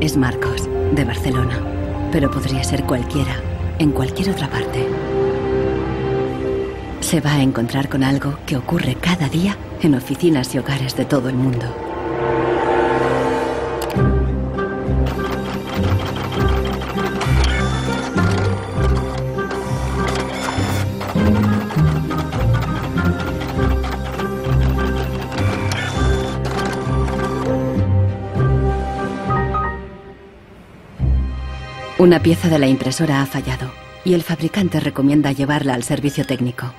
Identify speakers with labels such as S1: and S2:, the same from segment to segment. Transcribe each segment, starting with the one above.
S1: Es Marcos, de Barcelona, pero podría ser cualquiera, en cualquier otra parte. Se va a encontrar con algo que ocurre cada día en oficinas y hogares de todo el mundo. Una pieza de la impresora ha fallado y el fabricante recomienda llevarla al servicio técnico.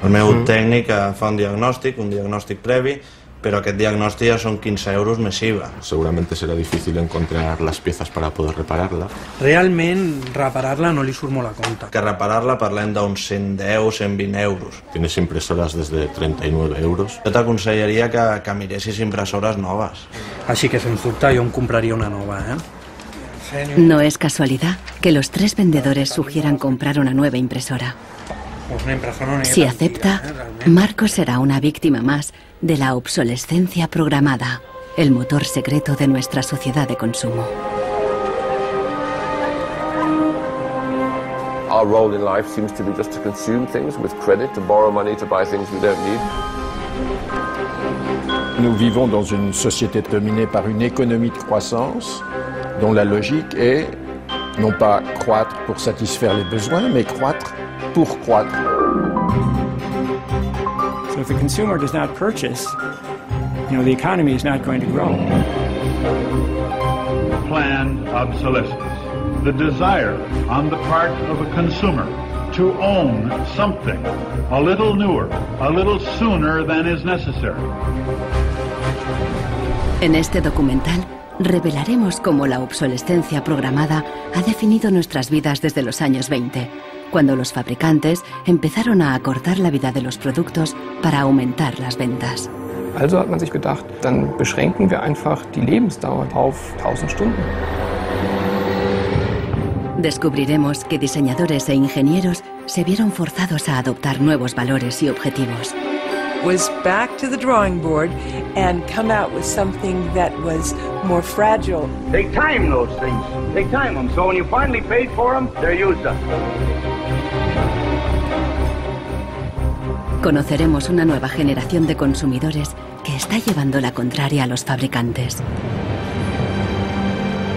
S2: El meu tècnic fa un diagnòstic previ, pero aquest diagnòstic ja son 15 euros més IVA.
S3: Seguramente será difícil encontrar las piezas para poder repararla.
S4: Realment, reparar-la no li surt molt a compte.
S2: Que reparar-la parlem d'uns 110, 120 euros.
S3: Tienes impresoras desde 39 euros.
S2: Jo t'aconsellaria que miressis impressores noves.
S4: Així que, sens dubte, jo em compraria una nova,
S1: No es casualidad que los tres vendedores sugieran comprar una nueva impresora. Si acepta, Marcos será una víctima más de la obsolescencia programada, el motor secreto de nuestra sociedad de consumo.
S5: Our role in life seems to be just to consume things with credit, to borrow money to buy things we don't need.
S6: Nous vivons dans une société dominée par une économie de croissance dont la logique est non pas croître pour satisfaire les besoins, mais croître pour croître.
S7: So if the consumer does not purchase, the economy is not going to grow.
S8: Planned obsolescence. The desire on the part of a consumer to own something a little newer, a little sooner than is necessary.
S1: En este documental revelaremos cómo la obsolescencia programada ha definido nuestras vidas desde los años 20, cuando los fabricantes empezaron a acortar la vida de los productos para aumentar las ventas.
S9: Also hat man sich gedacht, dann beschränken wir einfach die Lebensdauer auf 1000 Stunden.
S1: Descubriremos que diseñadores e ingenieros se vieron forzados a adoptar nuevos valores y objetivos.
S10: Was back to the drawing board and come out with something that was more fragile.
S11: Take time, those things. Take time them. So when you finally paid for them, they're used up.
S1: Conoceremos una nueva generación de consumidores que está llevando la contraria a los fabricantes.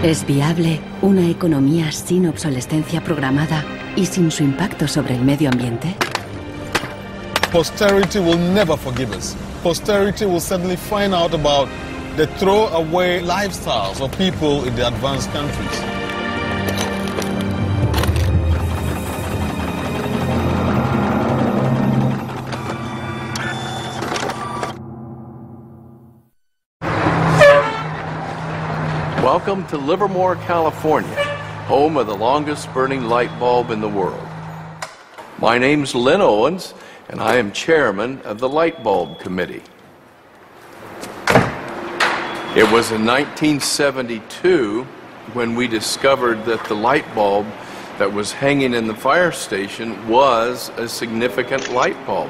S1: ¿Es viable una economía sin obsolescencia programada y sin su impacto sobre el medio ambiente?
S12: Posterity will never forgive us. Posterity will suddenly find out about the throwaway lifestyles of people in the advanced countries.
S5: Welcome to Livermore, California, home of the longest burning light bulb in the world. My name's Lynn Owens, and I am chairman of the Light Bulb Committee. It was in 1972 when we discovered that the light bulb that was hanging in the fire station was a significant light bulb.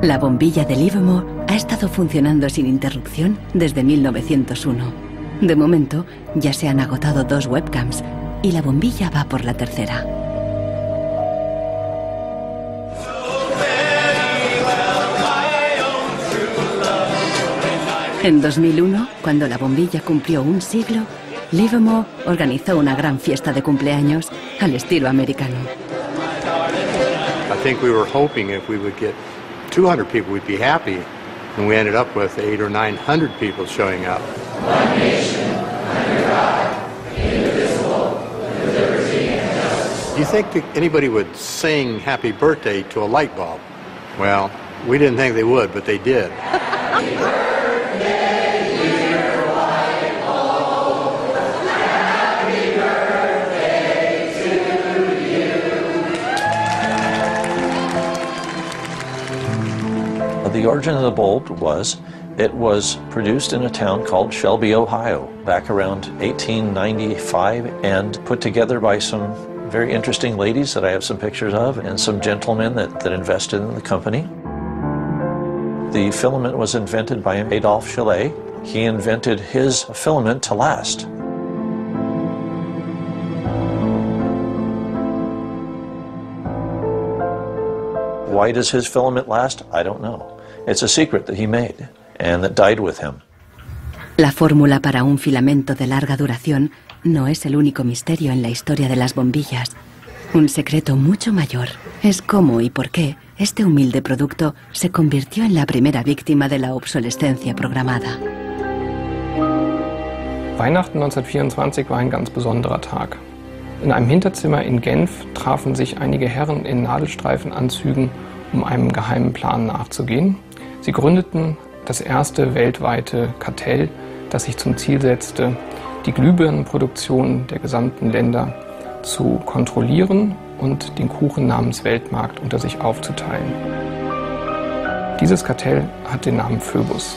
S1: La bombilla de Livermore ha estado funcionando sin interrupción desde 1901. De momento, ya se han agotado 2 webcams y la bombilla va por la tercera. En 2001, cuando la bombilla cumplió un siglo, Livermore organizó una gran fiesta de cumpleaños al estilo americano.
S13: I think we were hoping if we would get 200 people, we'd be happy, and we ended up with 800 or 900 people showing up.
S14: One nation, under God, indivisible, with liberty and justice.
S13: Do you think that anybody would sing happy birthday to a light bulb? Well, we didn't think they would, but they did.
S15: The origin of the bulb was, it was produced in a town called Shelby, Ohio, back around 1895, and put together by some very interesting ladies that I have some pictures of, and some gentlemen that invested in the company. The filament was invented by Adolphe Chaillet. He invented his filament to last. Why does his filament last? I don't know. It's a secret that he made and that died with him.
S1: La fórmula para un filamento de larga duración no es el único misterio en la historia de las bombillas. Un secreto mucho mayor es cómo y por qué este humilde producto se convirtió en la primera víctima de la obsolescencia programada.
S9: Weihnachten 1924 war ein ganz besonderer Tag. In einem Hinterzimmer in Genf trafen sich einige Herren in Nadelstreifenanzügen, um einem geheimen Plan nachzugehen. Sie gründeten das erste weltweite Kartell, das sich zum Ziel setzte, die Glühbirnenproduktion der gesamten Länder zu kontrollieren und den Kuchen namens Weltmarkt unter sich aufzuteilen. Dieses Kartell hat den Namen Phoebus.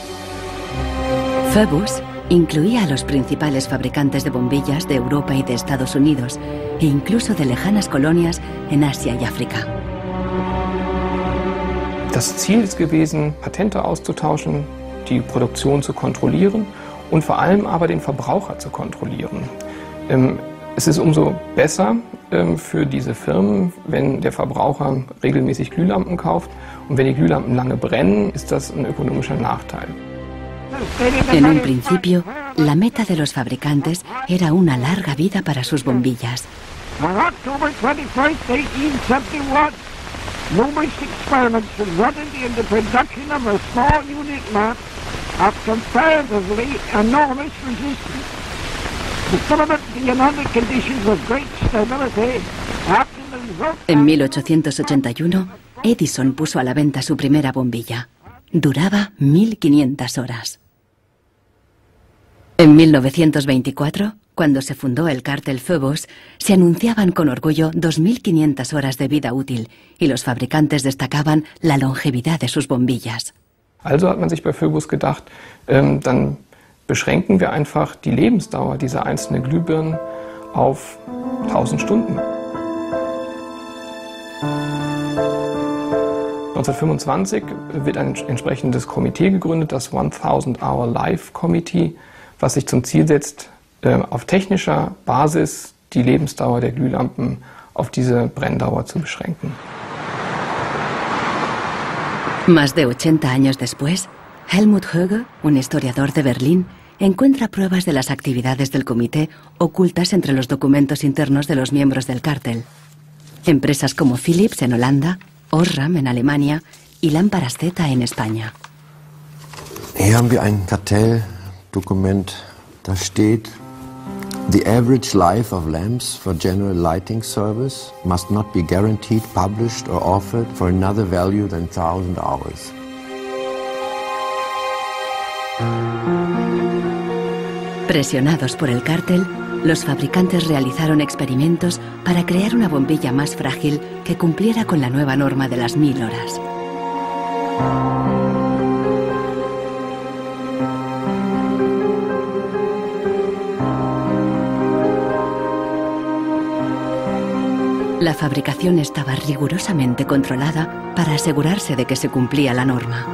S1: Phoebus incluía a los principales fabricantes de bombillas de Europa y de Estados Unidos, e incluso de lejanas colonias en Asia y África.
S9: Das Ziel ist gewesen, Patente auszutauschen, die Produktion zu kontrollieren und vor allem aber den Verbraucher zu kontrollieren. Es ist umso besser für diese Firmen, wenn der Verbraucher regelmäßig Glühlampen kauft, und wenn die Glühlampen lange brennen, ist das ein ökonomischer Nachteil.
S1: En un principio, la meta de los fabricantes era una larga vida para sus bombillas.
S16: On October 21st, 1871, numerous experiments resulted in the production of a small unit lamp of comparatively enormous resistance. The filament being under conditions of great stability after the result.
S1: En 1881, Edison puso a la venta su primera bombilla. Duraba 1500 horas. En 1924, cuando se fundó el cártel Phoebus, se anunciaban con orgullo 2500 horas de vida útil y los fabricantes destacaban la longevidad de sus bombillas.
S9: Also hat man sich bei Phoebus gedacht, dann beschränken wir einfach die Lebensdauer dieser einzelnen Glühbirnen auf 1000 Stunden. 1925 wird ein entsprechendes Komitee gegründet, das 1000-Hour Life Committee, was sich zum Ziel setzt, auf technischer Basis die Lebensdauer der Glühlampen auf diese Brenndauer zu beschränken.
S1: Más de 80 años después, Helmut Höge, un historiador de Berlín, encuentra pruebas de las actividades del comité ocultas entre los documentos internos de los miembros del cártel. Empresas como Philips en Holanda, Osram en Alemania y Lámparas Z en España.
S17: Hier haben wir ein Kartelldokument, da steht: The average life of lamps for general lighting service must not be guaranteed, published or offered for another value than 1000 hours.
S1: Presionados por el cártel, los fabricantes realizaron experimentos para crear una bombilla más frágil que cumpliera con la nueva norma de las 1000 horas. La fabricación estaba rigurosamente controlada para asegurarse de que se cumplía la norma.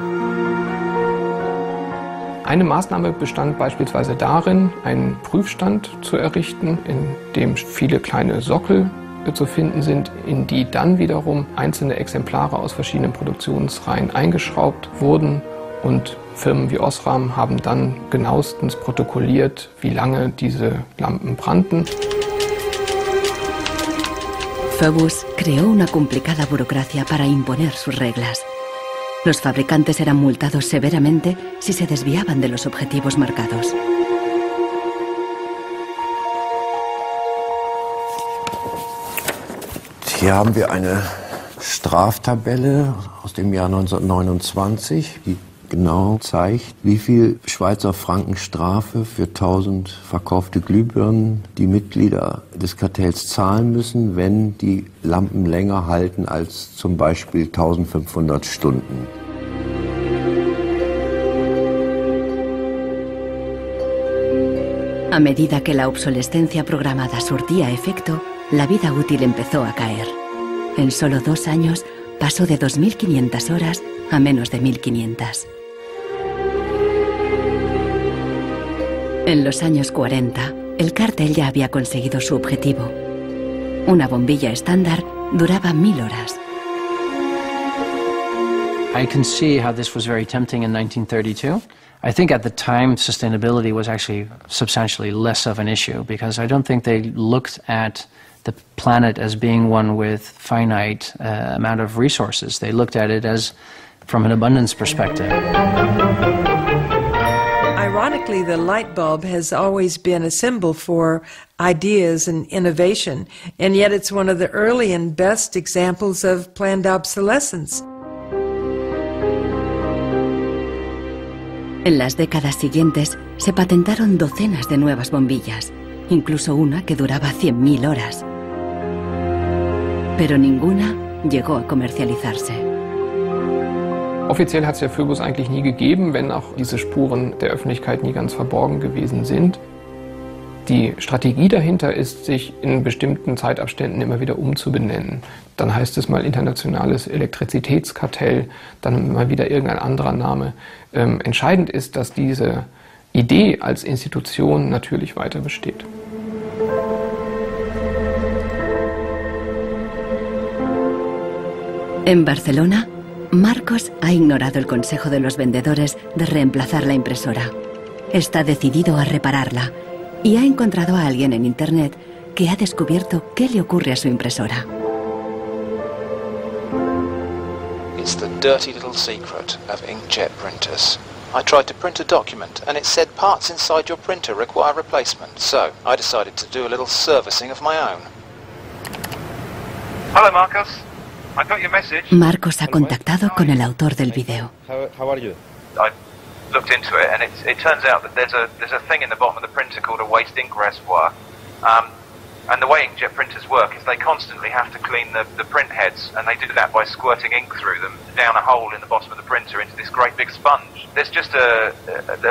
S9: Eine Maßnahme bestand beispielsweise darin, einen Prüfstand zu errichten, in dem viele kleine Sockel zu finden sind, in die dann wiederum einzelne Exemplare aus verschiedenen Produktionsreihen eingeschraubt wurden, und Firmen wie Osram haben dann genauestens protokolliert, wie lange diese Lampen brannten.
S1: Phoebus creó una complicada burocracia para imponer sus reglas. Los fabricantes eran multados severamente si se desviaban de los objetivos marcados.
S17: Hier haben wir eine Straftabelle aus dem Jahr 1929, die genau zeigt, wie viel Schweizer Franken Strafe für 1000 verkaufte Glühbirnen die Mitglieder des Kartells zahlen müssen, wenn die Lampen länger halten als zum Beispiel 1500 Stunden.
S1: A medida que la obsolescencia programada surtía efecto, la vida útil empezó a caer. En solo 2 años pasó de 2.500 horas a menos de 1.500. En los años 40, el cártel ya había conseguido su objetivo. Una bombilla estándar duraba 1.000 horas.
S18: I can see how this was very tempting in 1932. I think at the time sustainability was actually substantially less of an issue because I don't think they looked at the planet as being one with finite amount of resources. They looked at it as from an abundance perspective.
S10: Ironically, the light bulb has always been a symbol for ideas and innovation, and yet it's one of the early and best examples of planned obsolescence.
S1: En las décadas siguientes se patentaron docenas de nuevas bombillas, incluso una que duraba 100.000 horas. Pero ninguna llegó a comercializarse.
S9: Offiziell hat es ja Phobos eigentlich nie gegeben, wenn auch diese Spuren der Öffentlichkeit nie ganz verborgen gewesen sind. Die Strategie dahinter ist, sich in bestimmten Zeitabständen immer wieder umzubenennen. Dann heißt es mal internationales Elektrizitätskartell, dann mal wieder irgendein anderer Name. Entscheidend ist, dass diese Idee als Institution natürlich weiter besteht.
S1: En Barcelona, Marcos ha ignorado el consejo de los vendedores de reemplazar la impresora. Está decidido a repararla y ha encontrado a alguien en Internet que ha descubierto qué le ocurre a su impresora.
S19: It's the dirty little secret of inkjet printers. I tried to print a document and it said parts inside your printer require replacement, so I decided to do a little servicing of my own.
S20: Hello, Marcos. I got your message.
S1: Marcos ha contactado con el autor del video.
S20: How are you? I looked into it, and it turns out that there's a thing in the bottom of the printer called a waste ink reservoir. And the way inkjet printers work is they constantly have to clean the print heads, and they do that by squirting ink through them down a hole in the bottom of the printer into this great big sponge. There's just a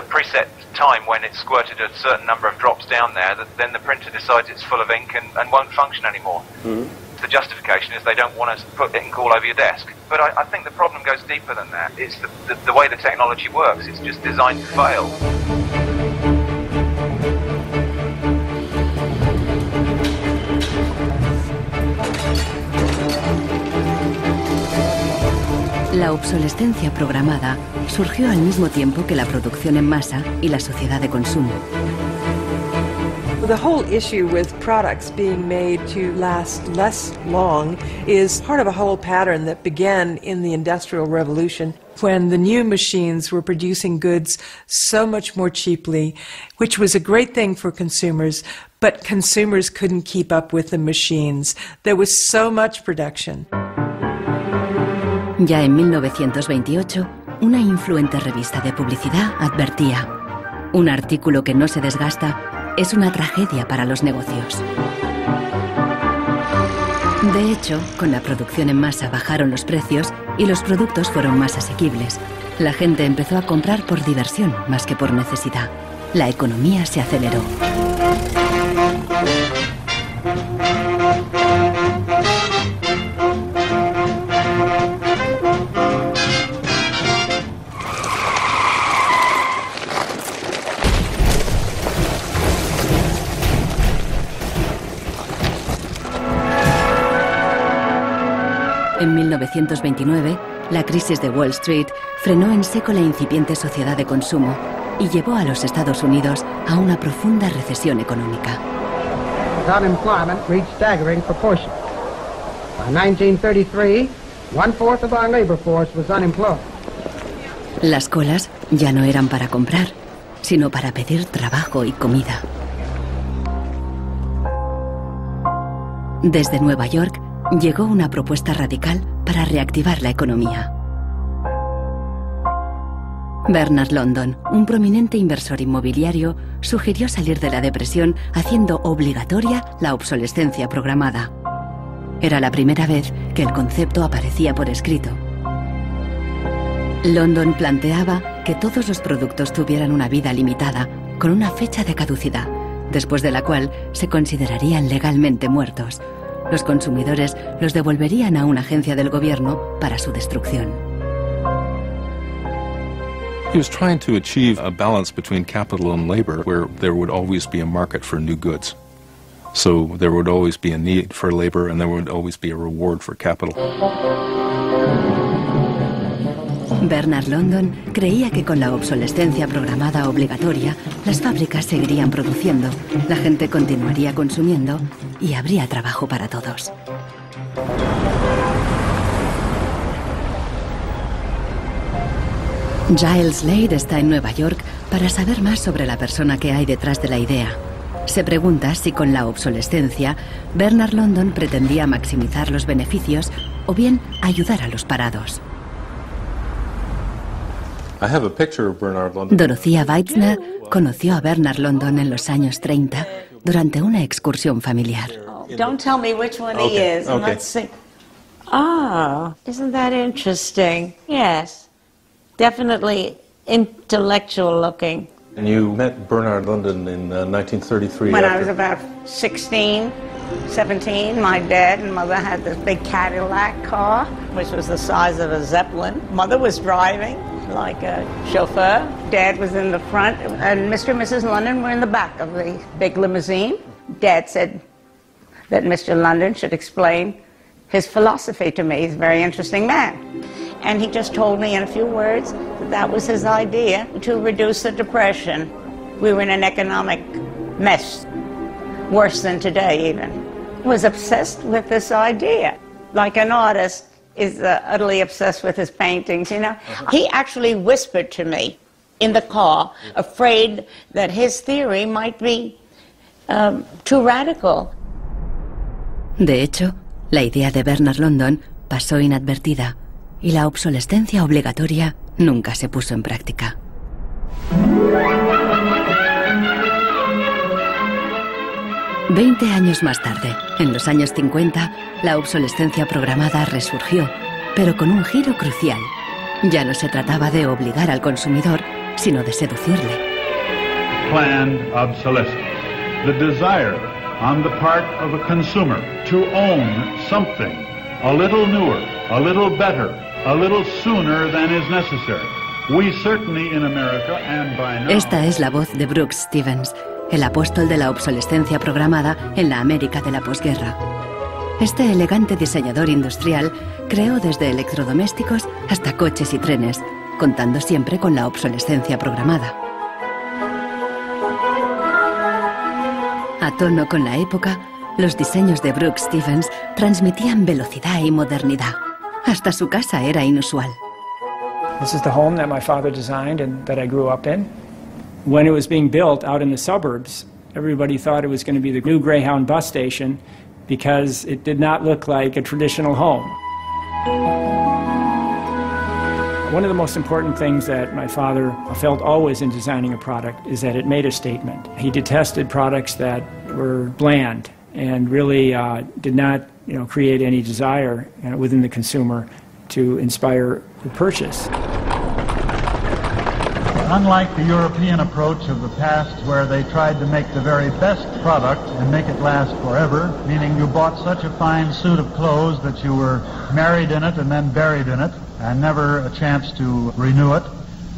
S20: preset time when it's squirted a certain number of drops down there that then the printer decides it's full of ink and won't function anymore. Mm-hmm. The justification is they don't want to put ink all over your desk. But I think the problem goes deeper than that. It's the way the technology works. It's just designed to fail.
S1: La obsolescencia programada surgió al mismo tiempo que la producción en masa y la sociedad de consumo.
S10: The whole issue with products being made to last less long is part of a whole pattern that began in the Industrial Revolution when the new machines were producing goods so much more cheaply, which was a great thing for consumers, but consumers couldn't keep up with the machines. There was so much production.
S1: Ya en 1928, una influente revista de publicidad advertía: un artículo que no se desgasta es una tragedia para los negocios. De hecho, con la producción en masa bajaron los precios y los productos fueron más asequibles. La gente empezó a comprar por diversión más que por necesidad. La economía se aceleró. En 1929, la crisis de Wall Street frenó en seco la incipiente sociedad de consumo y llevó a los Estados Unidos a una profunda recesión económica.
S21: Unemployment reached staggering proportions. By 1933, 1/4 of our labor force was unemployed.
S1: Las colas ya no eran para comprar, sino para pedir trabajo y comida. Desde Nueva York llegó una propuesta radical para reactivar la economía. Bernard London, un prominente inversor inmobiliario, sugirió salir de la depresión haciendo obligatoria la obsolescencia programada. Era la primera vez que el concepto aparecía por escrito. London planteaba que todos los productos tuvieran una vida limitada, con una fecha de caducidad, después de la cual se considerarían legalmente muertos. Los consumidores los devolverían a una agencia del gobierno para su destrucción.
S3: He was trying to achieve a balance between capital and labor where there would always be a market for new goods. So there would always be a need for labor and there would always be a reward for capital.
S1: Bernard London creía que con la obsolescencia programada obligatoria, las fábricas seguirían produciendo, la gente continuaría consumiendo y habría trabajo para todos. Giles Slade está en Nueva York para saber más sobre la persona que hay detrás de la idea. Se pregunta si con la obsolescencia, Bernard London pretendía maximizar los beneficios o bien ayudar a los parados. Dorothea Weitzner conoció a Bernard London en los años 30 durante una excursión familiar.
S22: Don't tell me which one he is. And let's see. Ah, isn't that interesting? Yes. Definitely intellectual looking.
S3: And you met Bernard London in 1933.
S22: When I was about 16, 17, my dad and mother had this big Cadillac car, which was the size of a Zeppelin. Mother was driving like a chauffeur. Dad was in the front, and Mr. and Mrs. London were in the back of the big limousine. Dad said that Mr. London should explain his philosophy to me. He's a very interesting man. And he just told me in a few words that that was his idea to reduce the Depression. We were in an economic mess, worse than today even. He was obsessed with this idea. Like an artist is utterly obsessed with his paintings, you know. He actually whispered to me in the car, afraid that his theory might be too radical.
S1: De hecho, la idea de Bernard London pasó inadvertida y la obsolescencia obligatoria nunca se puso en práctica. Veinte años más tarde, en los años 50, la obsolescencia programada resurgió, pero con un giro crucial. Ya no se trataba de obligar al consumidor, sino de seducirle.
S8: Planned obsolescence. The desire on the part of a consumer to own something a little newer, a little better, a little sooner than is necessary. We certainly in America and by now...
S1: Esta es la voz de Brooks Stevens, el apóstol de la obsolescencia programada en la América de la posguerra. Este elegante diseñador industrial creó desde electrodomésticos hasta coches y trenes, contando siempre con la obsolescencia programada. A tono con la época, los diseños de Brooks Stevens transmitían velocidad y modernidad. Hasta su casa era inusual.
S7: This is the home that my father designed and that I grew up in. When it was being built out in the suburbs, everybody thought it was going to be the new Greyhound bus station because it did not look like a traditional home. One of the most important things that my father felt always in designing a product is that it made a statement. He detested products that were bland and really did not, create any desire within the consumer to inspire the purchase.
S8: Unlike the European approach of the past where they tried to make the very best product and make it last forever, meaning you bought such a fine suit of clothes that you were married in it and then buried in it and never a chance to renew it,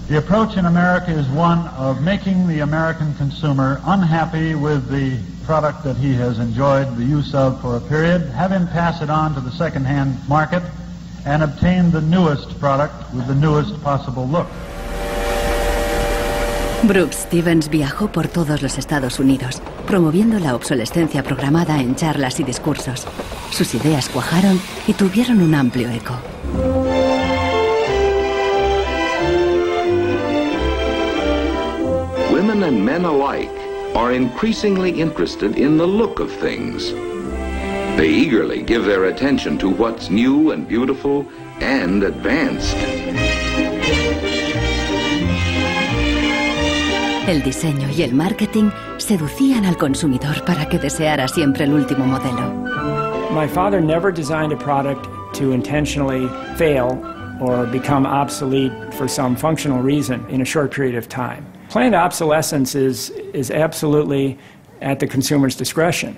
S8: the approach in America is one of making the American consumer unhappy with the product that he has enjoyed the use of for a period, have him pass it on to the second-hand market, and obtain the newest product with the newest possible look.
S1: Brooks Stevens viajó por todos los Estados Unidos, promoviendo la obsolescencia programada en charlas y discursos. Sus ideas cuajaron y tuvieron un amplio eco.
S23: Women and men alike are increasingly interested in the look of things. They eagerly give their attention to what's new and beautiful and advanced.
S1: El diseño y el marketing seducían al consumidor para que deseara siempre el último modelo.
S7: My father never designed a product to intentionally fail or become obsolete for some functional reason in a short period of time. Planned obsolescence is absolutely at the consumer's discretion.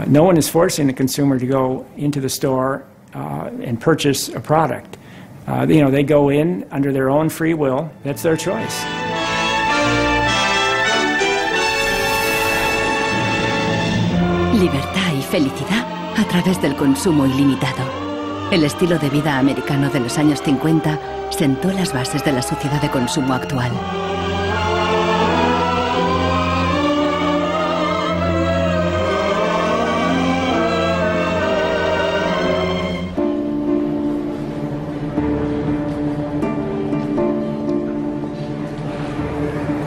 S7: No one is forcing the consumer to go into the store and purchase a product. They go in under their own free will. That's their choice.
S1: Libertad y felicidad a través del consumo ilimitado. El estilo de vida americano de los años 50 sentó las bases de la sociedad de consumo actual.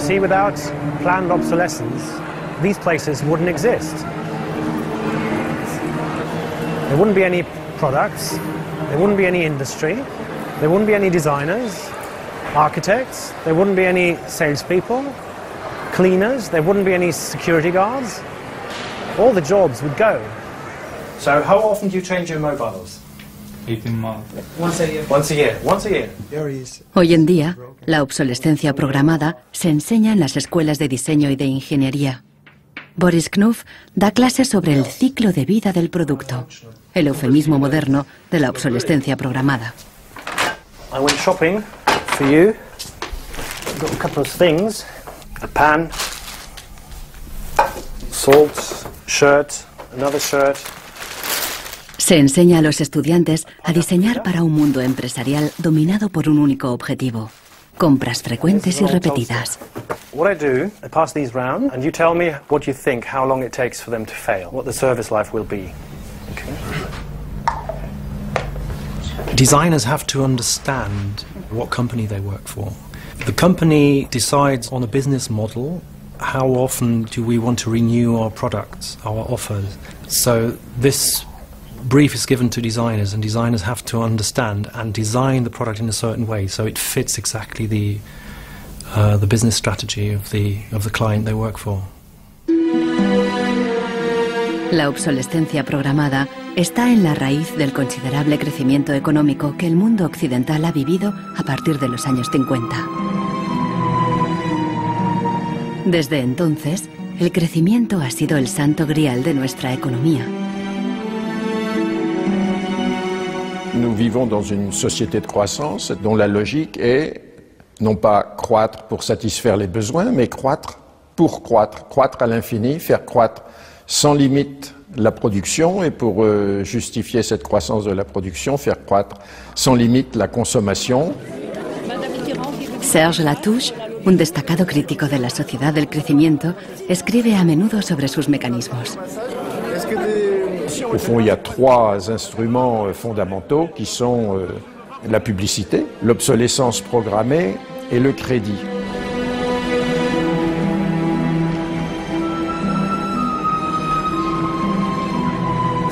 S2: See, without planned obsolescence, these places wouldn't exist. There wouldn't be any products, there wouldn't be any industry, there wouldn't be any designers, architects, there wouldn't be any salespeople, cleaners, there wouldn't be any security guards. All the jobs would go. So how often do you change your mobiles?
S4: 18 months.
S2: Once a year. Once a year. Once a year.
S1: Hoy en día, la obsolescencia programada se enseña en las escuelas de diseño y de ingeniería. Boris Knuff da clases sobre el ciclo de vida del producto, el eufemismo moderno de la obsolescencia programada.
S2: I went shopping for you. Got a couple of things. A pan, salt, shirt, another shirt.
S1: Se enseña a los estudiantes a diseñar para un mundo empresarial dominado por un único objetivo: compras frecuentes y repetidas.
S2: What I do, I pass these round, and you tell me what you think, how long it takes for them to fail, what the service life will be. Okay.
S6: Designers have to understand what company they work for. The company decides on a business model. How often do we want to renew our products, our offers? So this brief is given to designers, and designers have to understand and design the product in a certain way so it fits exactly the business strategy of the client they work for.
S1: La obsolescencia programada está en la raíz del considerable crecimiento económico que el mundo occidental ha vivido a partir de los años 50. Desde entonces, el crecimiento ha sido el santo grial de nuestra economía.
S24: Nous vivons dans une société de croissance dont la logique est non pas croître pour satisfaire les besoins, mais croître pour croître, croître à l'infini, faire croître sans limite la production et pour justifier cette croissance de la production, faire croître sans limite la consommation.
S1: Serge Latouche, un destacado crítico de la sociedad del crecimiento, escribe a menudo sobre sus mecanismos.
S24: Au fond, il y a trois instruments fondamentaux qui sont la publicité, l'obsolescence programmée et le crédit.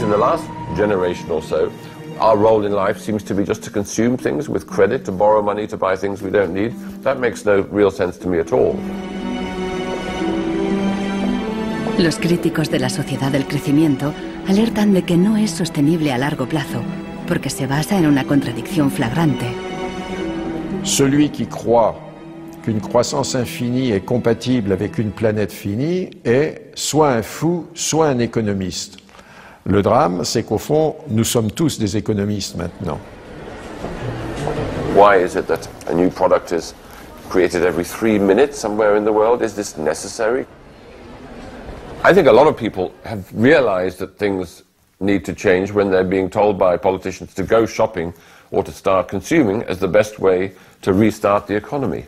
S25: In the last generation or so, our role in life seems to be just to consume things with credit, to borrow money to buy things we don't need. That makes no real sense to me at all.
S1: Los críticos de la sociedad del crecimiento alertan de que no es sostenible a largo plazo, porque se basa en una contradicción flagrante.
S24: Celui qui croit qu'une croissance infinie est compatible avec une planète finie est soit un fou, soit un économiste. Le drame, c'est qu'au fond, nous sommes tous des économistes maintenant.
S25: Why is it that a new product is created every 3 minutes somewhere in the world? Is this necessary? I think a lot of people have realized that things need to change when they're being told by politicians to go shopping or to start consuming as the best way to restart the economy.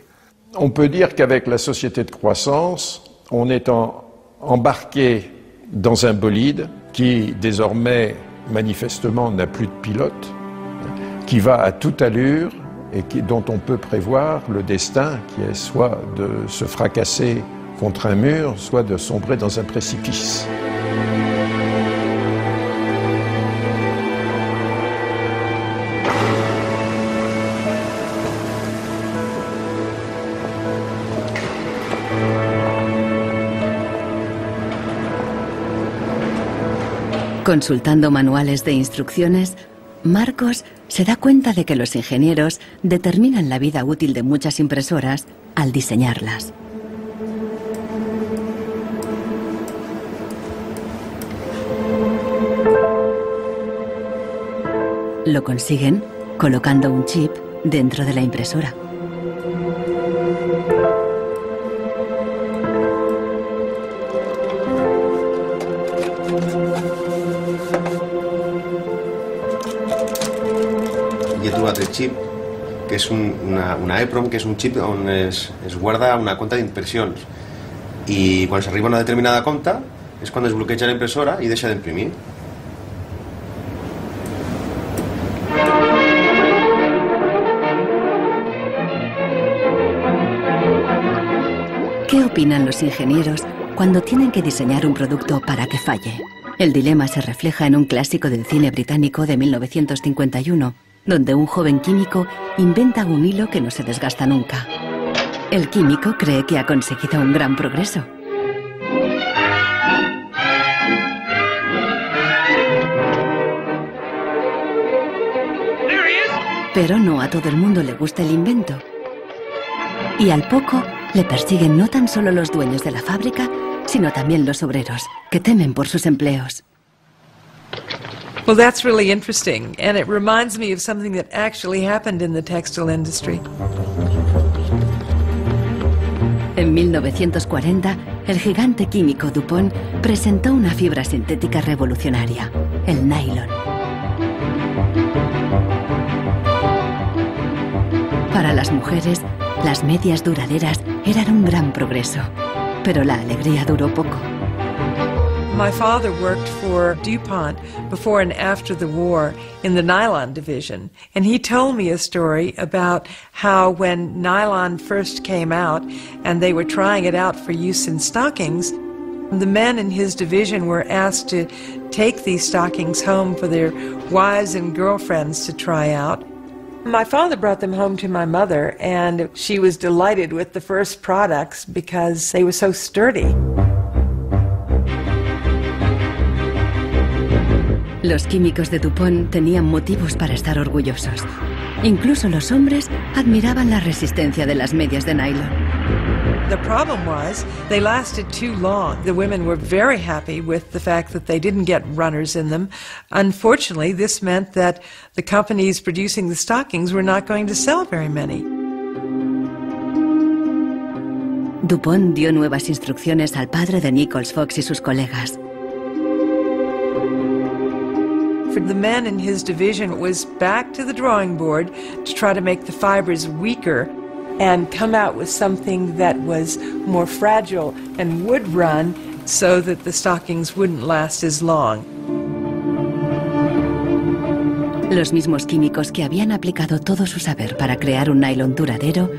S24: On peut dire qu'avec la société de croissance, on est embarqué dans un bolide qui désormais manifestement n'a plus de pilote, qui va à toute allure et dont on peut prévoir le destin qui est soit de se fracasser contre un mur, soit de sombrer dans un précipice.
S1: Consultando manuales de instrucciones, Marcos se da cuenta de que los ingenieros determinan la vida útil de muchas impresoras al diseñarlas. Lo consiguen colocando un chip dentro de la impresora.
S4: Jo he trobat el xip, que és una EEPROM, que és un xip on es guarda una compta d'impressions. I quan s'arriba a una determinada compta és quan es bloqueja la impressora i deixa d'imprimir.
S1: ¿Qué opinan los ingenieros cuando tienen que diseñar un producto para que falle? El dilema se refleja en un clásico del cine británico de 1951, donde un joven químico inventa un hilo que no se desgasta nunca. El químico cree que ha conseguido un gran progreso. Pero no a todo el mundo le gusta el invento. Y al poco le persiguen no tan solo los dueños de la fábrica, sino también los obreros, que temen por sus empleos.
S10: Well, that's really interesting, and it reminds me of something that actually happened in the textile industry.
S1: En 1940, el gigante químico DuPont presentó una fibra sintética revolucionaria, el nylon. Para las mujeres, las medias duraderas eran un gran progreso, pero la alegría duró poco.
S10: My father worked for DuPont before and after the war in the nylon division, and he told me a story about how when nylon first came out and they were trying it out for use in stockings, the men in his division were asked to take these stockings home for their wives and girlfriends to try out. My father brought them home to my mother, and she was delighted with the first products because they were so sturdy.
S1: Los químicos de DuPont tenían motivos para estar orgullosos. Incluso los hombres admiraban la resistencia de las medias de nylon.
S10: The problem was they lasted too long. The women were very happy with the fact that they didn't get runners in them. Unfortunately, this meant that the companies producing the stockings were not going to sell very many.
S1: DuPont dio nuevas instrucciones al padre de Nichols Fox y sus colegas.
S10: For the men in his division, it was back to the drawing board to try to make the fibers weaker and come out with something that was more fragile and would run so that the stockings wouldn't last as long.
S1: Los mismos químicos que habían aplicado todo su saber para crear un nylon duradero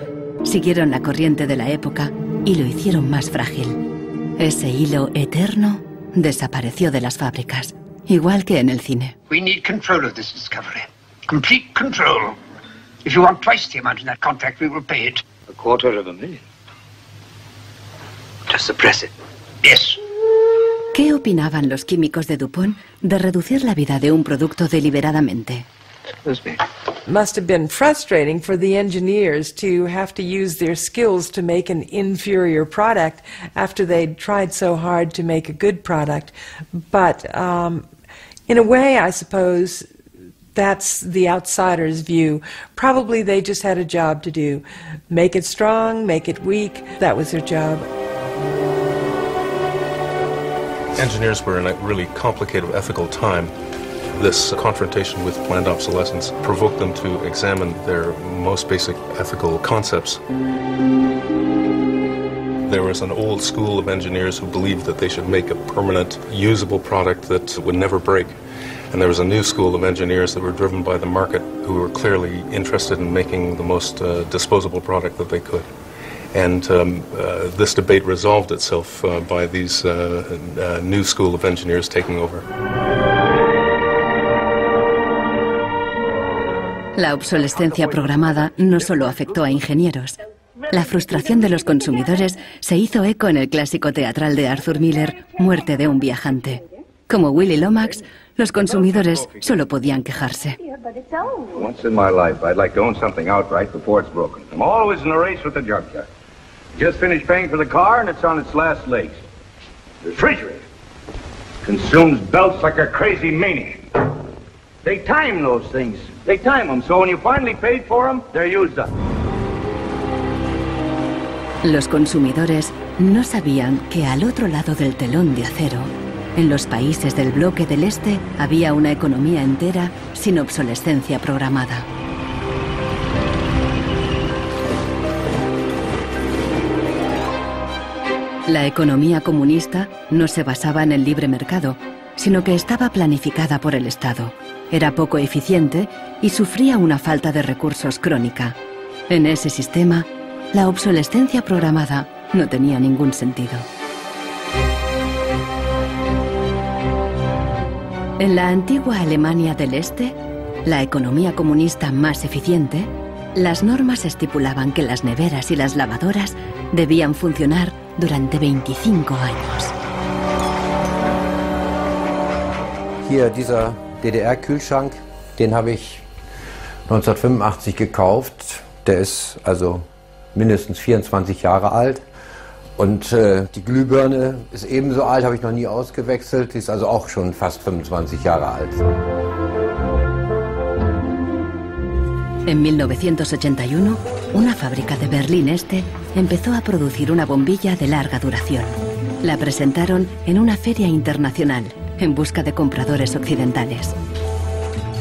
S1: siguieron la corriente de la época y lo hicieron más frágil. Ese hilo eterno desapareció de las fábricas, igual que en el cine.
S5: We need control of this discovery. Complete control. If you want twice the amount in that contract, we will pay it.
S11: $250,000.
S5: To suppress it. Yes.
S1: ¿Qué opinaban los químicos de DuPont de reducir la vida de un producto deliberadamente?
S10: Must have been frustrating for the engineers to have to use their skills to make an inferior product after they'd tried so hard to make a good product. But in a way, I suppose that's the outsider's view. Probably they just had a job to do. Make it strong, make it weak. That was their job.
S3: Engineers were in a really complicated ethical time. This confrontation with planned obsolescence provoked them to examine their most basic ethical concepts. There was an old school of engineers who believed that they should make a permanent, usable product that would never break. And there was a new school of engineers that were driven by the market who were clearly interested in making the most disposable product that they could. And this debate resolved itself by these new school of engineers taking over.
S1: La obsolescencia programada no solo afectó a ingenieros. La frustración de los consumidores se hizo eco en el clásico teatral de Arthur Miller, Muerte de un viajante. Como Willy Lomax, los consumidores solo podían quejarse.
S11: Once in my life, I'd like to own something outright before it's broken. I'm always in a race with the junkyard. Just finished paying for the car and it's on its last legs. The refrigerator consumes belts like a crazy maniac. They time those things. They time them, so when you finally paid for them, they're used up.
S1: Los consumidores no sabían que al otro lado del telón de acero, en los países del bloque del Este, había una economía entera sin obsolescencia programada. La economía comunista no se basaba en el libre mercado, sino que estaba planificada por el Estado. Era poco eficiente y sufría una falta de recursos crónica. En ese sistema, la obsolescencia programada no tenía ningún sentido. En la antigua Alemania del Este, la economía comunista más eficiente, las normas estipulaban que las neveras y las lavadoras debían funcionar durante 25 años.
S17: Hier dieser DDR-Kühlschrank, den habe ich 1985 gekauft. Der ist also mindestens 24 Jahre alt. Und die Glühbirne ist ebenso alt, habe ich noch nie ausgewechselt. Die ist also auch schon fast 25 Jahre alt.
S1: En 1981, una fábrica de Berlín Este empezó a producir una bombilla de larga duración. La presentaron en una feria internacional en busca de compradores occidentales.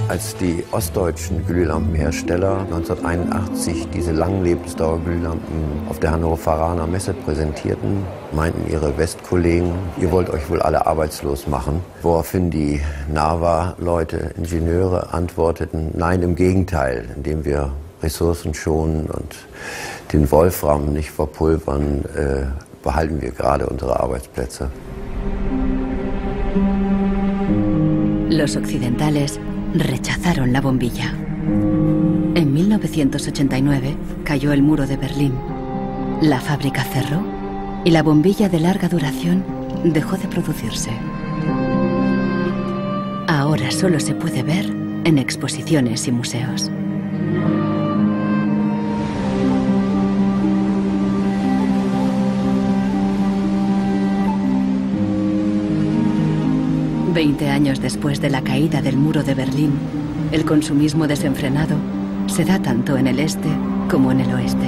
S17: Als die ostdeutschen Glühlampenhersteller 1981 diese Langlebensdauerglühlampen auf der Hannoveraner Messe präsentierten, meinten ihre Westkollegen, ihr wollt euch wohl alle arbeitslos machen. Woraufhin die NAVA-Leute, Ingenieure antworteten, nein, im Gegenteil, indem wir Ressourcen schonen und den Wolfram nicht verpulvern, behalten wir gerade unsere Arbeitsplätze.
S1: Los occidentales rechazaron la bombilla. En 1989 cayó el muro de Berlín. La fábrica cerró y la bombilla de larga duración dejó de producirse. Ahora solo se puede ver en exposiciones y museos. Veinte años después de la caída del muro de Berlín, el consumismo desenfrenado se da tanto en el este como en el oeste.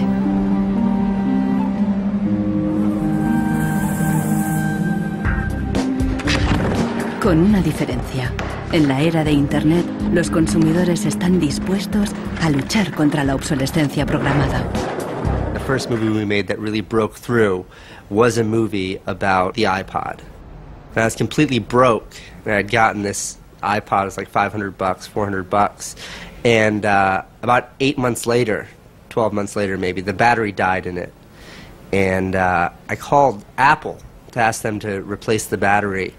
S1: Con una diferencia. En la era de Internet, los consumidores están dispuestos a luchar contra la obsolescencia programada.
S12: The first movie we made that really broke through was a movie about the iPod. And I was completely broke, and I'd gotten this iPod. It was like $500, $400, and about 8 months later, 12 months later maybe, the battery died in it. And I called Apple to ask them to replace the battery.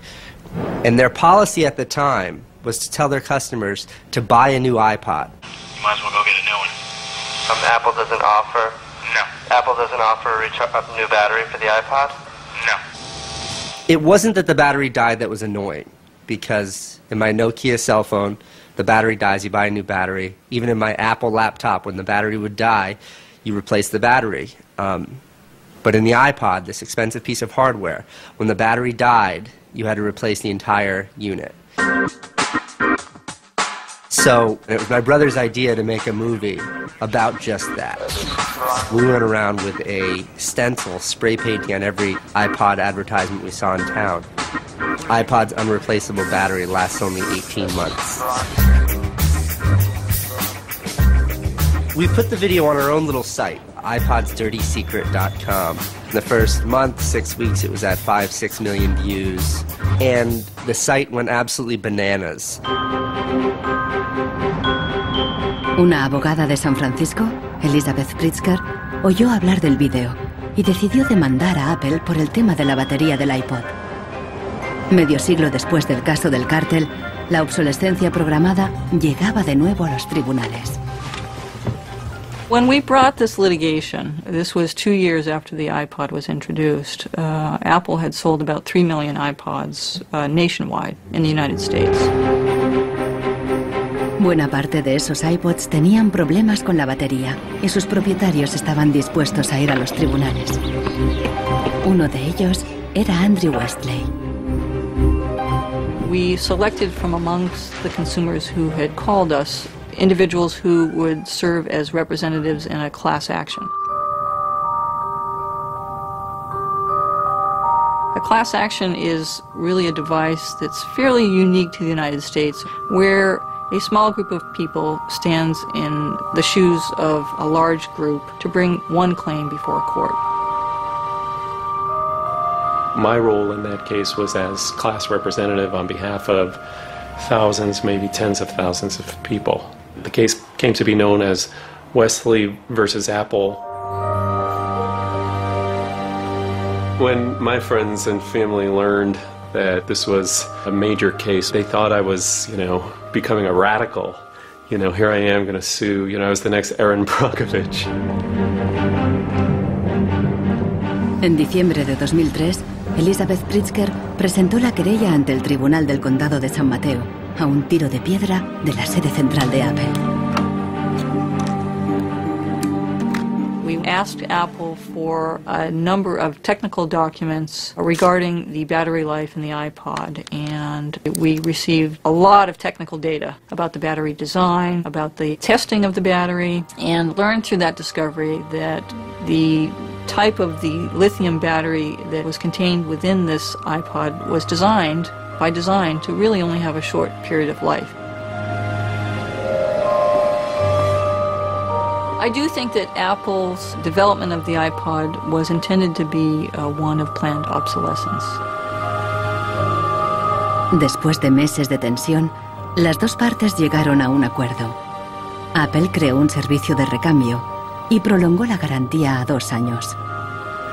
S12: And their policy at the time was to tell their customers to buy a new iPod.
S20: You might as well go get a new one.
S13: Apple doesn't offer?
S20: No.
S13: Apple doesn't offer a new battery for the iPod?
S20: No.
S12: It wasn't that the battery died that was annoying, because in my Nokia cell phone, the battery dies, you buy a new battery. Even in my Apple laptop, when the battery would die, you replace the battery. But in the iPod, this expensive piece of hardware, when the battery died, you had to replace the entire unit. So it was my brother's idea to make a movie about just that. We went around with a stencil spray painting on every iPod advertisement we saw in town. iPod's unreplaceable battery lasts only 18 months. We put the video on our own little site, iPodsDirtySecret.com. In the first month, 6 weeks, it was at 5-6 million views. And the site went absolutely bananas.
S1: Una abogada de San Francisco, Elizabeth Pritzker, oyó hablar del vídeo y decidió demandar a Apple por el tema de la batería del iPod. Medio siglo después del caso del cártel, la obsolescencia programada llegaba de nuevo a los tribunales.
S14: When we brought this litigation, this was 2 years after the iPod was introduced, Apple had sold about 3 million iPods nationwide in the United States.
S1: Buena parte de esos iPods tenían problemas con la batería y sus propietarios estaban dispuestos a ir a los tribunales. Uno de ellos era Andrew Westley.
S14: we selected from amongst the consumers who had called us individuals who would serve as representatives in a class action. A class action is really a device that's fairly unique to the United States, where a small group of people stands in the shoes of a large group to bring one claim before a court.
S9: My role in that case was as class representative on behalf of thousands, maybe tens of thousands of people. The case came to be known as Wesley versus Apple. When my friends and family learned that this was a major case, they thought I was, becoming a radical. Here I am going to sue. I was the next Erin Brockovich.
S1: En diciembre de 2003, Elizabeth Pritzker presentó la querella ante el Tribunal del Condado de San Mateo, a un tiro de piedra de la sede central de Apple.
S14: We asked Apple for a number of technical documents regarding the battery life in the iPod, and we received a lot of technical data about the battery design, about the testing of the battery, and learned through that discovery that the type of the lithium battery that was contained within this iPod was designed, by design, to really only have a short period of life. I do think that Apple's development of the iPod was intended to be one of planned obsolescence.
S1: Después de meses de tensión, las dos partes llegaron a un acuerdo. Apple creó un servicio de recambio y prolongó la garantía a 2 años.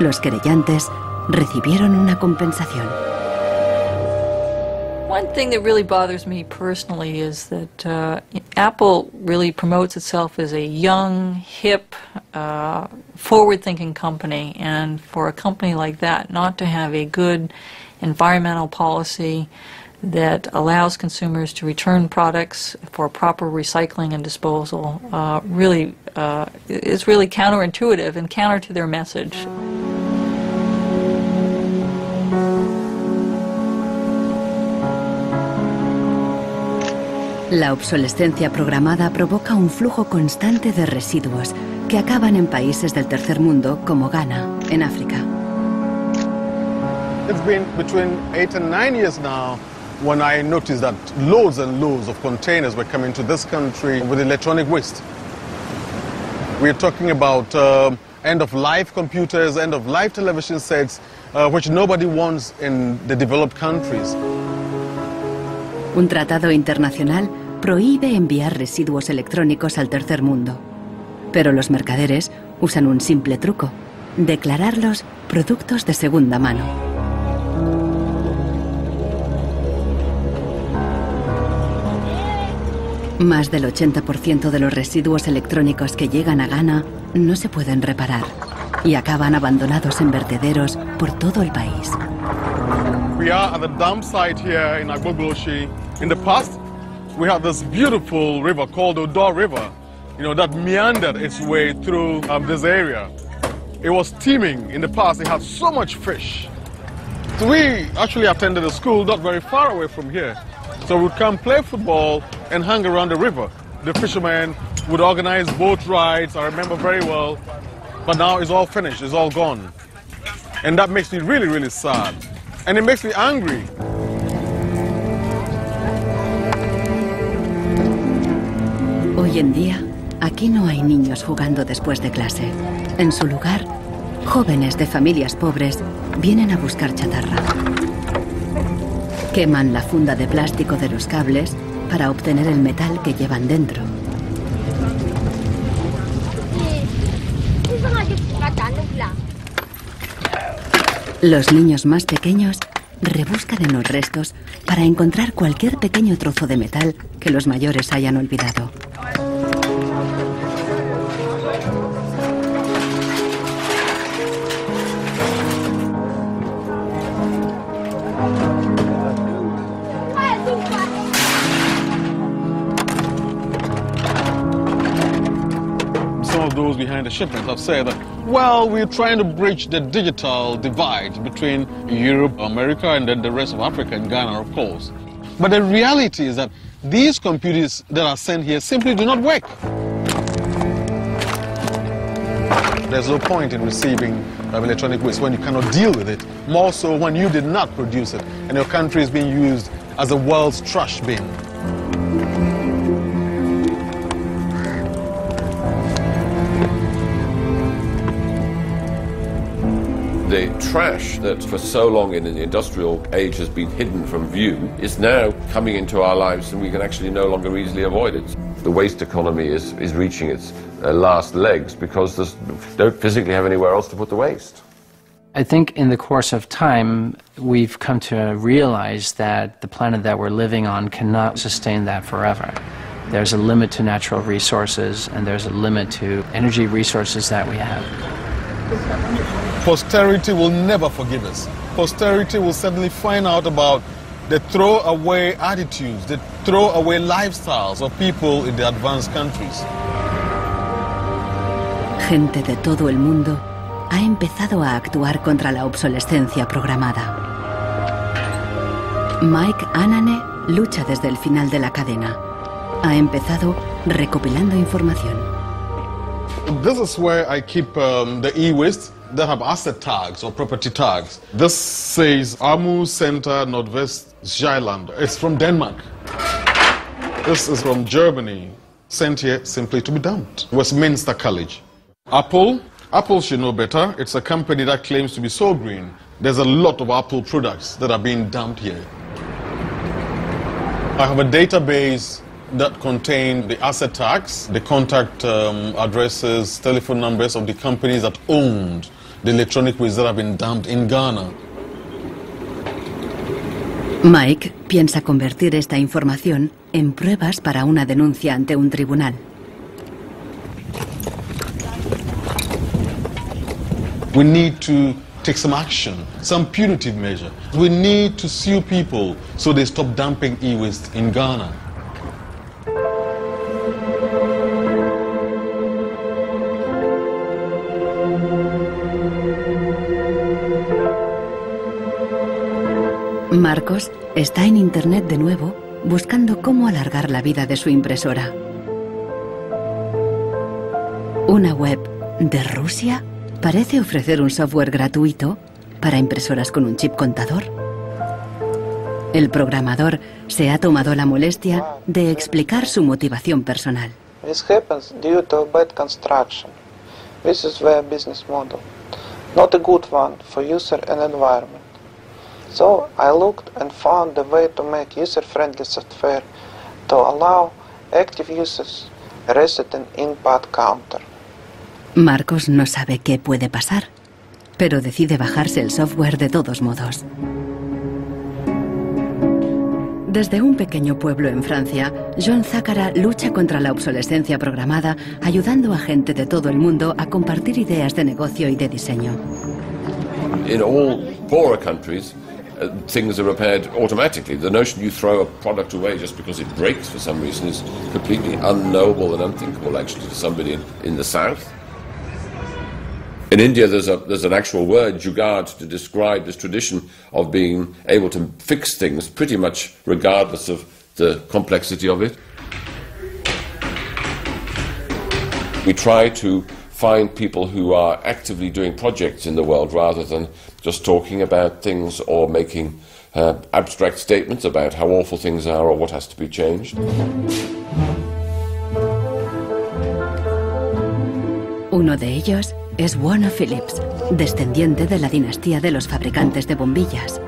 S1: Los querellantes recibieron una compensación.
S14: One thing that really bothers me personally is that Apple really promotes itself as a young, hip, forward-thinking company, and for a company like that not to have a good environmental policy that allows consumers to return products for proper recycling and disposal really is really counterintuitive and counter to their message.
S1: La obsolescencia programada provoca un flujo constante de residuos que acaban en países del tercer mundo como Ghana, en África.
S15: It's been between 8 and 9 years now when I noticed that loads and loads of containers were coming to this country with electronic waste. We're talking about end-of-life computers, end-of-life television sets, which nobody wants in the developed countries.
S1: Un tratado internacional prohíbe enviar residuos electrónicos al tercer mundo. Pero los mercaderes usan un simple truco: declararlos productos de segunda mano. Más del 80% de los residuos electrónicos que llegan a Ghana no se pueden reparar y acaban abandonados en vertederos por todo el país.
S15: We are at the dump site here in Agbogboshi. In the past, we had this beautiful river called Odo River, that meandered its way through this area. It was teeming in the past. It had so much fish. So we actually attended a school not very far away from here. So we'd come play football and hang around the river. The fishermen would organize boat rides, I remember very well. But now it's all finished, it's all gone. And that makes me really, really sad. And it makes me angry.
S1: Hoy en día, aquí no hay niños jugando después de clase. En su lugar, jóvenes de familias pobres vienen a buscar chatarra. Queman la funda de plástico de los cables para obtener el metal que llevan dentro. Los niños más pequeños rebuscan en los restos para encontrar cualquier pequeño trozo de metal que los mayores hayan olvidado.
S15: Those behind the shipment have said that, well, we're trying to bridge the digital divide between Europe, America, and then the rest of Africa and Ghana, of course. But the reality is that these computers that are sent here simply do not work. There's no point in receiving electronic waste when you cannot deal with it, more so when you did not produce it and your country is being used as the world's trash bin.
S25: The trash that for so long in the industrial age has been hidden from view is now coming into our lives, and we can actually no longer easily avoid it. The waste economy is reaching its last legs because they don't physically have anywhere else to put the waste.
S16: I think in the course of time we've come to realize that the planet that we're living on cannot sustain that forever. There's a limit to natural resources and there's a limit to energy resources that we have.
S15: Posterity will never forgive us. Posterity will certainly find out about the throwaway attitudes, the throwaway lifestyles of people in the advanced countries.
S1: Gente de todo el mundo ha empezado a actuar contra la obsolescencia programada. Mike Anane lucha desde el final de la cadena. Ha empezado recopilando información.
S15: This is where I keep the e-waste that have asset tags or property tags. This says Amu Center Nordwest Zeeland. It's from Denmark. This is from Germany, sent here simply to be dumped. Westminster College. Apple should know better. It's a company that claims to be so green. There's a lot of Apple products that are being dumped here. I have a database that contain the asset tags, the contact addresses, telephone numbers of the companies that owned the electronic waste that have been dumped in Ghana.
S1: Mike piensa convertir esta información en pruebas para una denuncia ante un tribunal.
S15: We need to take some action, some punitive measure. We need to sue people so they stop dumping e-waste in Ghana.
S1: Marcos está en internet de nuevo buscando cómo alargar la vida de su impresora. Una web de Rusia parece ofrecer un software gratuito para impresoras con un chip contador. El programador se ha tomado la molestia de explicar su motivación personal.
S18: This happens due to bad construction. This is their business model. Not a good one for user and environment. So I looked and found a way to make user-friendly software to allow active users reset an input counter.
S1: Marcos no sabe qué puede pasar, pero decide bajarse el software de todos modos. Desde un pequeño pueblo en Francia, John Zacara lucha contra la obsolescencia programada, ayudando a gente de todo el mundo a compartir ideas de negocio y de diseño.
S25: In all poorer countries, things are repaired automatically. The notion you throw a product away just because it breaks for some reason is completely unknowable and unthinkable, actually, to somebody in the south. In India, there's an actual word, jugaad, to describe this tradition of being able to fix things pretty much regardless of the complexity of it. We try to find people who are actively doing projects in the world rather than just talking about things or making abstract statements about how awful things are or what has to be changed.
S1: Uno de ellos es Warner Phillips, descendiente de la dinastía de los fabricantes de bombillas.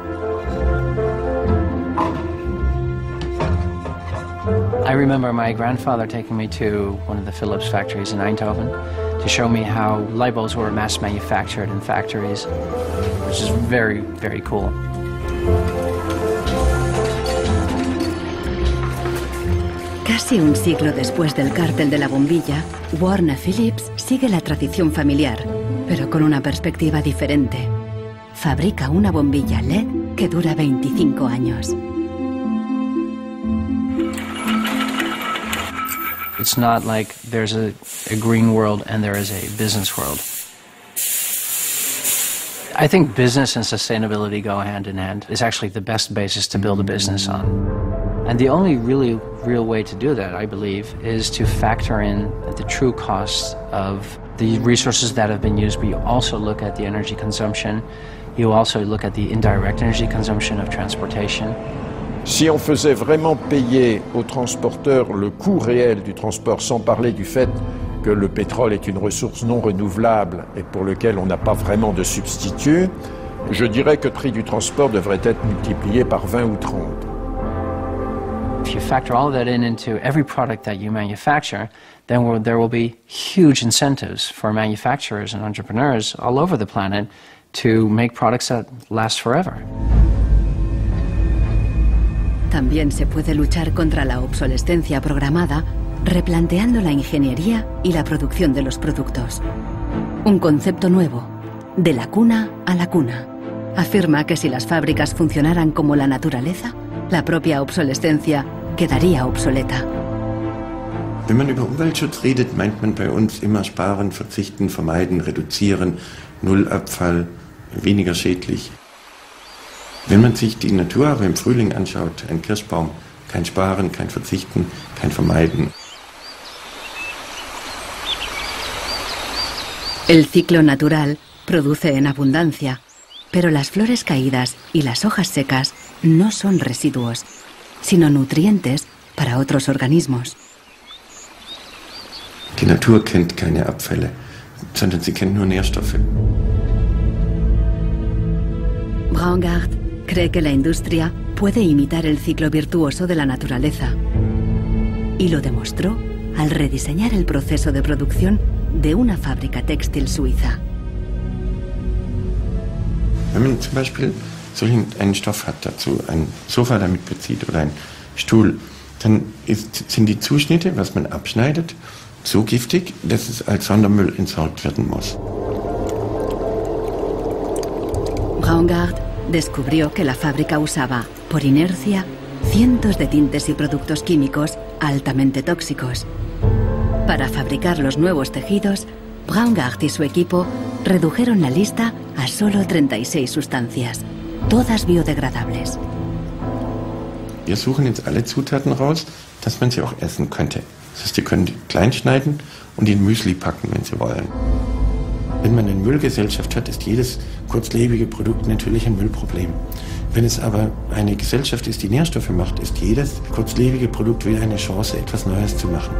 S16: I remember my grandfather taking me to one of the Philips factories in Eindhoven to show me how light bulbs were mass manufactured in factories, which is very, very cool.
S1: Casi un siglo después del cártel de la bombilla, Warner Phillips sigue la tradición familiar, pero con una perspectiva diferente. Fabrica una bombilla LED que dura 25 años.
S16: It's not like there's a green world and there is a business world. I think business and sustainability go hand in hand. It's actually the best basis to build a business on. And the only really real way to do that, I believe, is to factor in the true costs of the resources that have been used, but you also look at the energy consumption, you also look at the indirect energy consumption of transportation.
S24: Si on faisait vraiment payer aux transporteurs le coût réel du transport, sans parler du fait que le pétrole est une ressource non renouvelable et pour lequel on n'a pas vraiment de substitut, je dirais que le prix du transport devrait être multiplié par 20 ou 30.
S16: If you factor all of that into every product that you manufacture, then there will be huge incentives for manufacturers and entrepreneurs all over the planet to make products that last forever.
S1: También se puede luchar contra la obsolescencia programada replanteando la ingeniería y la producción de los productos. Un concepto nuevo, de la cuna a la cuna. Afirma que si las fábricas funcionaran como la naturaleza, la propia obsolescencia quedaría obsoleta.
S17: Wenn man über Umweltschutz redet, meint man bei uns immer sparen, verzichten, vermeiden, reduzieren, Nullabfall, weniger schädlich. Wenn man sich die Natur aber im Frühling anschaut, ein Kirschbaum, kein Sparen, kein Verzichten, kein Vermeiden.
S1: El ciclo natural produce en abundancia, pero las flores caídas y las hojas secas no son residuos, sino nutrientes para otros organismos.
S17: Die Natur kennt keine Abfälle, sondern sie kennt nur Nährstoffe.
S1: Braungart cree que la industria puede imitar el ciclo virtuoso de la naturaleza. Y lo demostró al rediseñar el proceso de producción de una fábrica textil suiza.
S17: Wenn man zum Beispiel einen Stoff hat dazu, ein Sofa damit bezieht oder ein Stuhl, dann sind die Zuschnitte, was man abschneidet, so giftig, dass es als Sondermüll entsorgt werden muss.
S1: Braungart descubrió que la fábrica usaba, por inercia, cientos de tintes y productos químicos altamente tóxicos. Para fabricar los nuevos tejidos, Braungart y su equipo redujeron la lista a solo 36 sustancias, todas biodegradables.
S17: Wir suchen jetzt alle Zutaten raus, dass man sie auch essen könnte. Das heißt, Sie können die klein schneiden und in Müsli packen, wenn Sie wollen. Wenn man eine Müllgesellschaft hat, ist jedes kurzlebige Produkt natürlich ein Müllproblem. Wenn es aber eine Gesellschaft ist, die Nährstoffe macht, ist jedes kurzlebige Produkt wieder eine Chance, etwas Neues zu machen.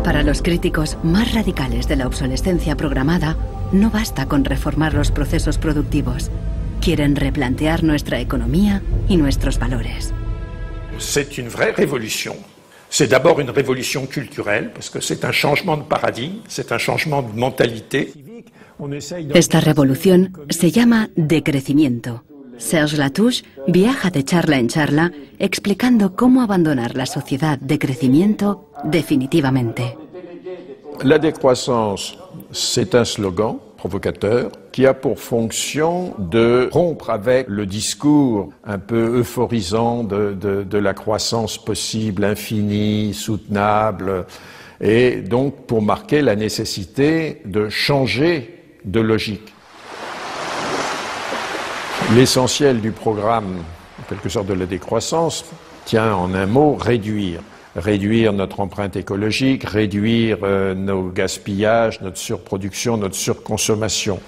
S1: Para los críticos más radicales de la obsolescencia programada, no basta con reformar los procesos productivos. Quieren replantear nuestra economía y nuestros valores.
S24: C'est une vraie révolution. C'est d'abord une révolution culturelle, parce que c'est un changement de paradigme, c'est un changement de mentalité.
S1: Esta revolución se llama decrecimiento. Serge Latouche viaja de charla en charla explicando cómo abandonar la sociedad de crecimiento definitivamente.
S24: La décroissance, c'est un slogan provocateur qui a pour fonction de rompre avec le discours un peu euphorisant de la croissance possible, infinie, soutenable, et donc pour marquer la nécessité de changer de logique. L'essentiel du programme, en quelque sorte de la décroissance, tient en un mot réduire. Réduire notre empreinte écologique, réduire nos gaspillages, notre surproduction, notre surconsommation.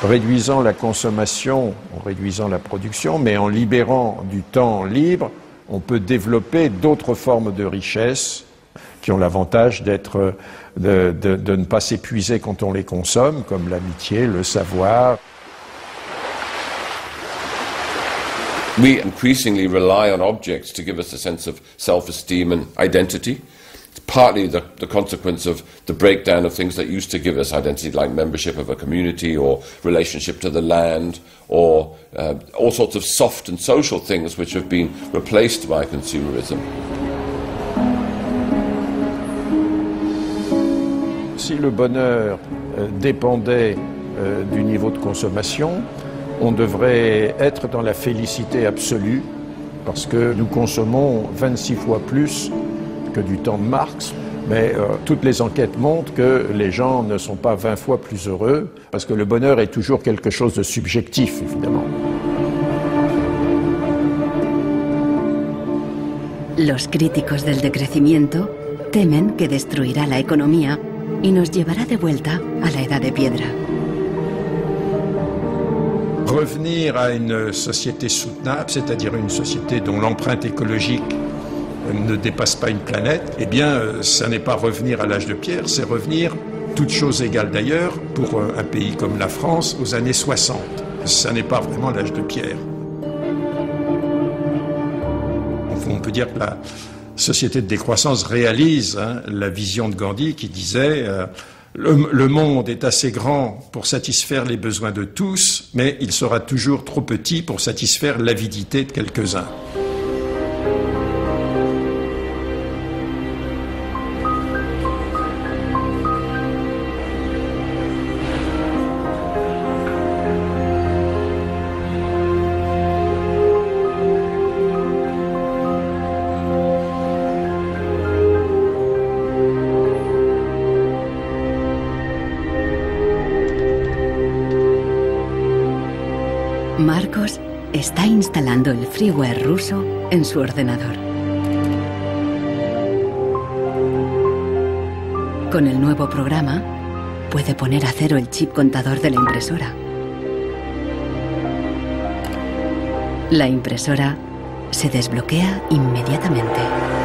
S24: Réduisant la consommation, en réduisant la production, mais en libérant du temps libre, on peut développer d'autres formes de richesse qui ont l'avantage d'être, de ne pas s'épuiser quand on les consomme, comme l'amitié, le savoir.
S25: We increasingly rely on objects to give us a sense of self-esteem and identity. It's partly the consequence of the breakdown of things that used to give us identity, like membership of a community or relationship to the land, or all sorts of soft and social things which have been replaced by consumerism.
S24: Si le bonheur dépendait du niveau de consommation, on devrait être dans la félicité absolue, parce que nous consommons 26 fois plus que du temps de Marx. Mais toutes les enquêtes montrent que les gens ne sont pas 20 fois plus heureux, parce que le bonheur est toujours quelque chose de subjectif, évidemment.
S1: Los críticos del decrecimiento temen que destruirá la economía y nos llevará de vuelta a la edad de piedra.
S24: Revenir à une société soutenable, c'est-à-dire une société dont l'empreinte écologique ne dépasse pas une planète, eh bien, ça n'est pas revenir à l'âge de pierre, c'est revenir, toutes choses égales d'ailleurs, pour un pays comme la France, aux années 60. Ça n'est pas vraiment l'âge de pierre. On peut dire que la société de décroissance réalise la vision de Gandhi qui disait le monde est assez grand pour satisfaire les besoins de tous, mais il sera toujours trop petit pour satisfaire l'avidité de quelques-uns.
S1: Marcos está instalando el freeware ruso en su ordenador. Con el nuevo programa, puede poner a cero el chip contador de la impresora. La impresora se desbloquea inmediatamente.